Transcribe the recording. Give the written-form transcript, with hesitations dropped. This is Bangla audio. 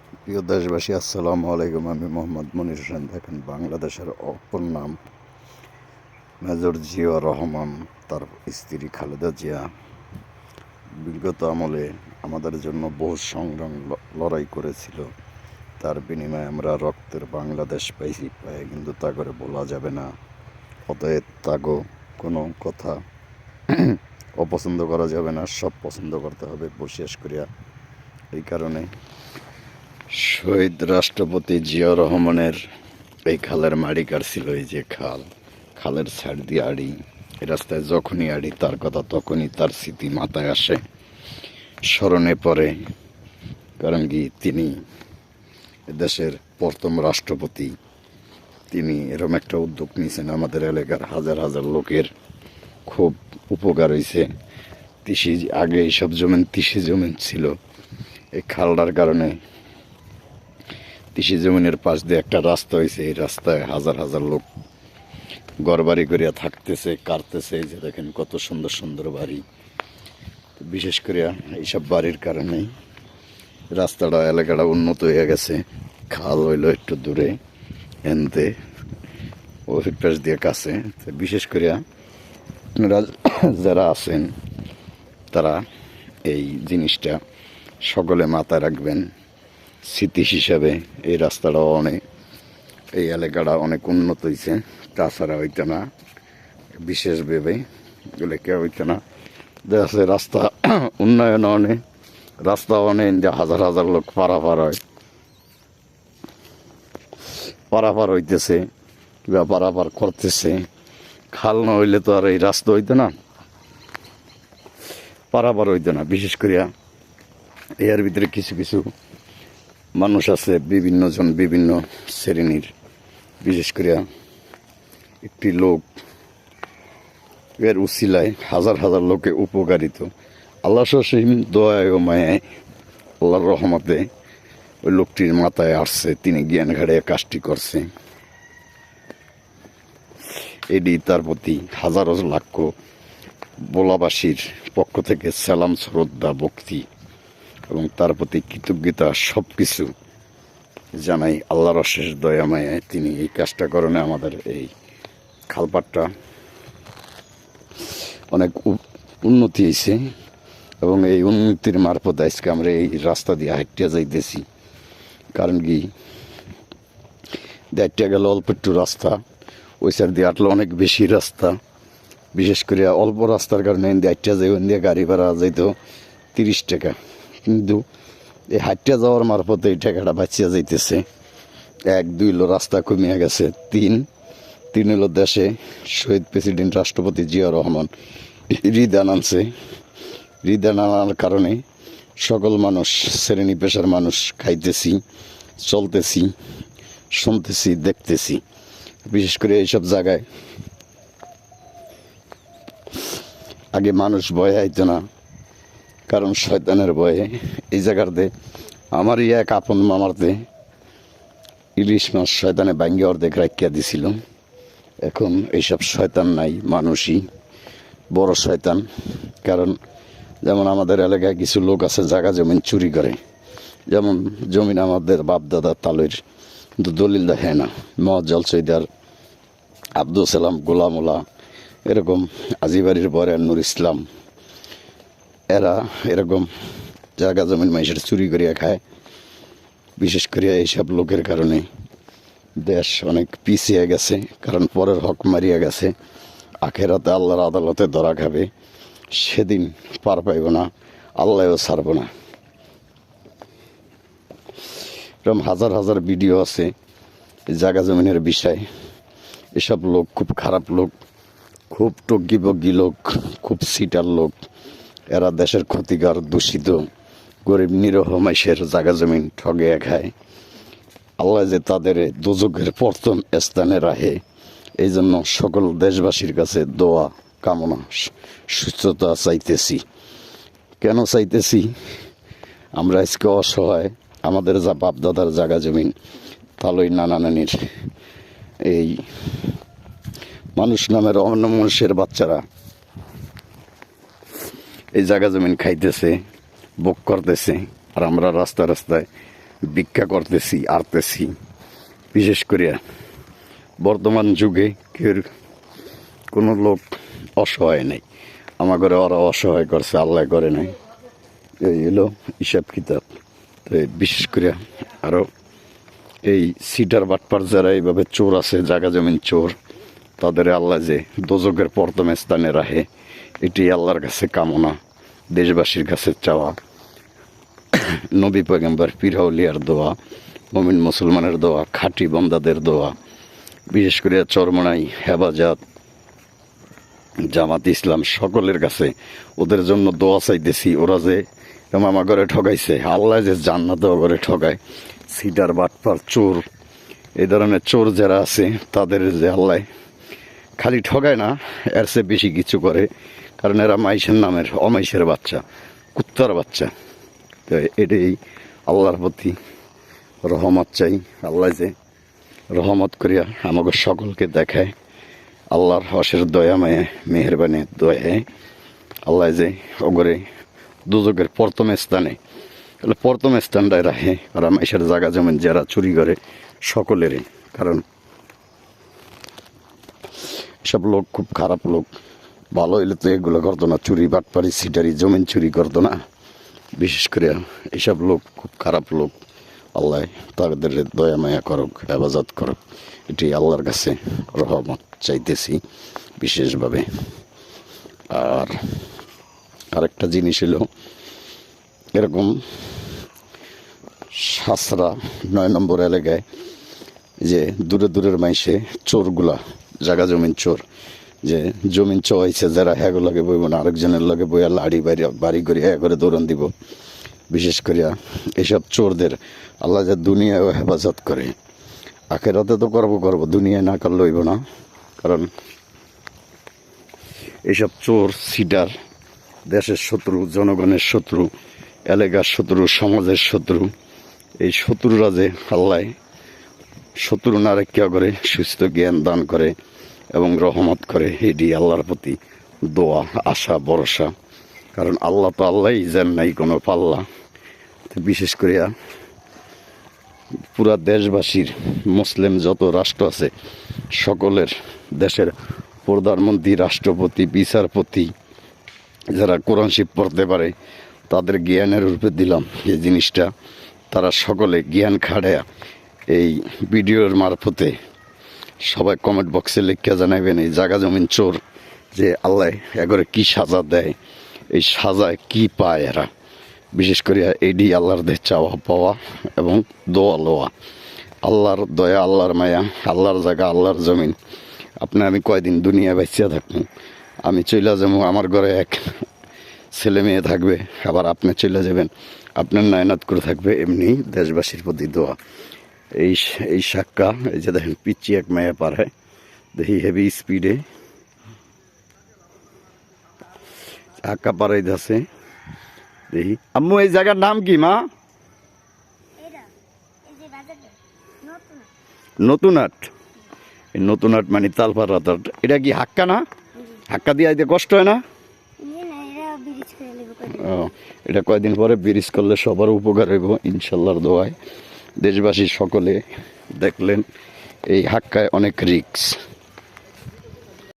প্রিয় দেশবাসী, আসসালামু আলাইকুম। আমি মোহাম্মদ মনির হোসেন। দেখেন, বাংলাদেশের অপর নাম মেজর জিয়া রহমান, তার স্ত্রী খালেদা জিয়া বিগত আমলে আমাদের জন্য বহু সংগ্রাম লড়াই করেছিল। তার বিনিময়ে আমরা রক্তের বাংলাদেশ পাইছি, পাই কিন্তু তা করে বলা যাবে না। অতএব তাগো কোনো কথা অপছন্দ করা যাবে না, সব পছন্দ করতে হবে। বিশেষ করিয়া এই কারণে শহীদ রাষ্ট্রপতি জিয়া রহমানের এই খালের মাড়ি কাটছিল। এই যে খালের সাইড দিয়ে আড়ি, এই রাস্তায় যখনই আড়ি তার কথা তখনই তার স্মৃতি মাথায় আসে, স্মরণে পড়ে। কারণ কি, তিনি দেশের প্রথম রাষ্ট্রপতি। তিনি এরকম একটা উদ্যোগ নিয়েছেন, আমাদের এলাকার হাজার হাজার লোকের খুব উপকার হয়েছে। আগে এইসব জমিন তিসি জমিন ছিল। এই খালটার কারণে কৃষি জমিনের পাশ দিয়ে একটা রাস্তা হয়েছে। এই রাস্তায় হাজার হাজার লোক ঘরবাড়ি করিয়া থাকতেছে, কাটতেছে। এই যে দেখেন কত সুন্দর সুন্দর বাড়ি। বিশেষ করে এইসব বাড়ির কারণেই রাস্তাটা, এলাকাটা উন্নত হয়ে গেছে। খাল হইল একটু দূরে, এনতে ওই পাশ দিয়ে কাছে। বিশেষ করে আপনারা যারা আছেন তারা এই জিনিসটা সকলে মাথায় রাখবেন স্মৃতি হিসাবে। এই রাস্তাটাও এই এলাকাটা অনেক উন্নত হয়েছে। তাছাড়া হইতে না বিশেষভাবে এগুলো কেউ হইতে না। দেখা রাস্তা উন্নয়ন অনেক, রাস্তা অনেক, যে হাজার হাজার লোক পারাপার হয়, পারাপার হইতেছে কিংবা পারাপার করতেছে। খাল না হইলে তো আর এই রাস্তা হইতো না, পারাপার হইতো না। বিশেষ করিয়া এর ভিতরে কিছু কিছু মানুষ আছে, বিভিন্ন জন বিভিন্ন শ্রেণীর। বিশেষ করিয়া একটি লোক এর উসিলায় হাজার হাজার লোকে উপকারিত। আল্লাহ সসীম দয়ায় ও মায়ায়, আল্লাহর রহমতে ওই লোকটির মাথায় আসছে, তিনি জ্ঞান ঘাড়ে কাজটি করছে। এটি তার প্রতি হাজারো লাখ বোলাবাসীর পক্ষ থেকে সালাম, শ্রদ্ধা, ভক্তি এবং তার প্রতি কৃতজ্ঞতা সব কিছু জানাই। আল্লাহর অশেষ দয়া মায়ায় তিনি এই কাজটা করেন। আমাদের এই খালপাটটা অনেক উন্নতি হয়েছে এবং এই উন্নতির মারফত আজকে আমরা এই রাস্তা দিয়ে হাঁটিয়া যাইতেছি। কারণ কি, হাঁটিয়া গেলে অল্প একটু রাস্তা, ওই সাইড দিয়ে হাঁটলে অনেক বেশি রাস্তা। বিশেষ করে অল্প রাস্তার কারণে হাঁটিয়া যাই, ওই দিয়ে গাড়ি ভাড়া যাইতো 30 টাকা, কিন্তু এই হাঁটিয়া যাওয়ার মারফতে এই টাকাটা বাঁচিয়া যাইতেছে। 1-2 হলো রাস্তা কমিয়া গেছে, 3 হলো দেশে শহীদ প্রেসিডেন্ট রাষ্ট্রপতি জিয়া রহমান হৃদয় আনছে। হৃদয় আনার কারণে সকল মানুষ, শ্রেণী পেশার মানুষ খাইতেছি, চলতেছি, শুনতেছি, দেখতেছি। বিশেষ করে এইসব জায়গায় আগে মানুষ ভয়ে আইতো না, কারণ শয়তানের ভয়ে। এই জায়গাতে আমারই এক আপন মামারতে ইলিশ মাছ শয়তানে ভাঙ্গে অর্ধেক রাখিয়া দিছিল। এখন এইসব শয়তান নাই, মানুষই বড় শয়তান। কারণ যেমন আমাদের এলাকায় কিছু লোক আছে জায়গা জমিন চুরি করে। যেমন জমিন আমাদের বাপদাদা তালের, কিন্তু দলিল দেখে না। মহাজ্জল চৈদার, আব্দুল সালাম, গোলামুল্লাহ, এরকম আজিবাড়ির বরে নূর ইসলাম, এরা এরকম জায়গা জমিন মানুষের চুরি করিয়া খায়। বিশেষ করে এইসব লোকের কারণে দেশ অনেক পিছিয়ে গেছে। কারণ পরের হক মারিয়া গেছে, আখেরাতে আল্লাহর আদালতে ধরা খাবে, সেদিন পার পাইব না, আল্লাহও ছাড়ব না। এরকম হাজার হাজার ভিডিও আছে জায়গা জমিনের বিষয়। এসব লোক খুব খারাপ লোক, খুব টগ্গি লোক, খুব সিটার লোক। এরা দেশের ক্ষতিকর, দূষিত, গরিব নিরহ মাইসের জায়গা জমিন ঠগে খায়। আল্লাহ যে তাদের দুজকের প্রথম স্থানে রাখে। এই জন্য সকল দেশবাসীর কাছে দোয়া কামনা, সুস্থতা চাইতেছি। কেন চাইতেছি? আমরা আজকে অসহায়। আমাদের যা বাপদাদার জায়গা জমিন, তালই নানা নানির, এই মানুষ নামের অন্য মানুষের বাচ্চারা এই জায়গা জমিন খাইতেছে, ভোগ করতেছে। আর আমরা রাস্তায় ভিক্ষা করতেছি আরতেছি। বিশেষ করে বর্তমান যুগে কেউ কোনো লোক অসহায় নেই। আমার ঘরে ওরা অসহায় করছে, আল্লাহ করে নাই। এই এলো হিসাব কিতাব। তো বিশেষ করে আরও এই সিটার বাটপার যারা এইভাবে চোর আছে, জায়গা জমিন চোর, তাদের আল্লাহ যে দোজকের প্রথম স্থানে রাখে, এটি আল্লাহর কাছে কামনা, দেশবাসীর কাছে চাওয়া। নবী পয়গম্বর পীর আউলিয়ার দোয়া, মুমিন মুসলমানের দোয়া, খাঁটি বন্দাদের দোয়া, বিশেষ করে চরমনাই, হেফাজত, জামাত ইসলাম সকলের কাছে ওদের জন্য দোয়া চাইতেছি। ওরা যে আমার ঘরে ঠকাইছে, আল্লাহ যে জান্নাত ঘরে ঠকায়, সিটার বাটপার চোর, এই ধরনের চোর যারা আছে তাদের যে আল্লাহ খালি ঠকায় না, এর চেয়ে বেশি কিছু করে। কারণ এরা মাইশের নামের অমাইশের বাচ্চা, কুত্তার বাচ্চা। তো এটাই আল্লাহর প্রতি রহমত চাই। আল্লাহ যে রহমত করিয়া আমাকে সকলকে দেখায়, আল্লাহর অশেষ দয়া মায়ে মেহরবানি দয়ায় আল্লাহ যে ওগরে দুজকের প্রথম স্থানে, প্রথম স্থানটায় রাখে। আর মাইশের জায়গা জমিন যারা চুরি করে সকলেরই। কারণ সব লোক খুব খারাপ লোক, ভালো হইলে তো এগুলো করতো না, চুরি বাটপারি সিটারি জমিন চুরি করতো না। বিশেষ করে এইসব লোক খুব খারাপ লোক। আল্লাহ তাদের দয়া মায়া করুক, হেফাজত করুক, এটি আল্লাহর কাছে রহমত চাইতেছি বিশেষভাবে। আর আরেকটা জিনিস হলো, এরকম সাসরা 9 নম্বর এলাকায় যে দূরে দূরের মাইসে চোরগুলা, জায়গা জমিন চোর, যে জমিন চোয়াইছে যারা, হ্যাগো লাগে বইব না, আরেকজনের লাগে বইয়া লাড়ি বাড়ি করে হ্যাঁ করে দৌড়ান দিব। বিশেষ করিয়া এইসব চোরদের আল্লাহ যে দুনিয়ায় হেফাজত করে, আখেরাতে তো করবো, দুনিয়ায় না করলে হইব না। কারণ এইসব চোর সিটার দেশের শত্রু, জনগণের শত্রু, এলাকার শত্রু, সমাজের শত্রু। এই শত্রুরা যে আল্লাহ শত্রু না রেখা করে সুস্থ জ্ঞান দান করে এবং রহমত করে, এটি আল্লাহর প্রতি দোয়া, আশা, ভরসা। কারণ আল্লাহ তো আল্লাহই যেন নাই কোনো পাল্লা। বিশেষ করিয়া পুরা দেশবাসীর, মুসলিম যত রাষ্ট্র আছে সকলের, দেশের প্রধানমন্ত্রী, রাষ্ট্রপতি, বিচারপতি যারা কোরআন শরীফ পড়তে পারে, তাদের জ্ঞানের রূপে দিলাম এই জিনিসটা। তারা সকলে জ্ঞান খাড়ায়া এই ভিডিওর মারফতে সবাই কমেন্ট বক্সে লিখে জানাবেন এই জায়গা জমিন চোর যে আল্লাহ এগরে কি সাজা দেয়, এই সাজায় কি পায় এরা। বিশেষ করে এডি আল্লাহর দে চাওয়া পাওয়া এবং দোয়া লোয়া। আল্লাহর দয়া, আল্লাহর মায়া, আল্লাহর জায়গা, আল্লাহর জমিন। আপনি আমি কয়দিন দুনিয়ায় বাঁচিয়া থাকবো, আমি চলে যাবো, আমার ঘরে এক ছেলে মেয়ে থাকবে, আবার আপনি চলে যাবেন, আপনার নায়নাত করে থাকবে। এমনি দেশবাসীর প্রতি দোয়া। এই সাক্কা, এই যে দেখেন পিচ্ছি এক মায়া পার হয়, দেখি হেভি স্পিডে সাক্কা পারাই যাচ্ছে। দেখি আম্মু এই জায়গার নাম কি মা? নতুন হাট। এই নতুন হাট মানে তালপাড়া হাট। এটা কি হাক্কা না? হাক্কা দিয়ে আইতে কষ্ট হয় না? ও, এটা কয়দিন পরে ব্রিজ করলে সবার উপকার হইব ইনশাল্লাহর দোয়ায়। দেশবাসী সকলে দেখলেন এই হাক্কায় অনেক রিস্ক।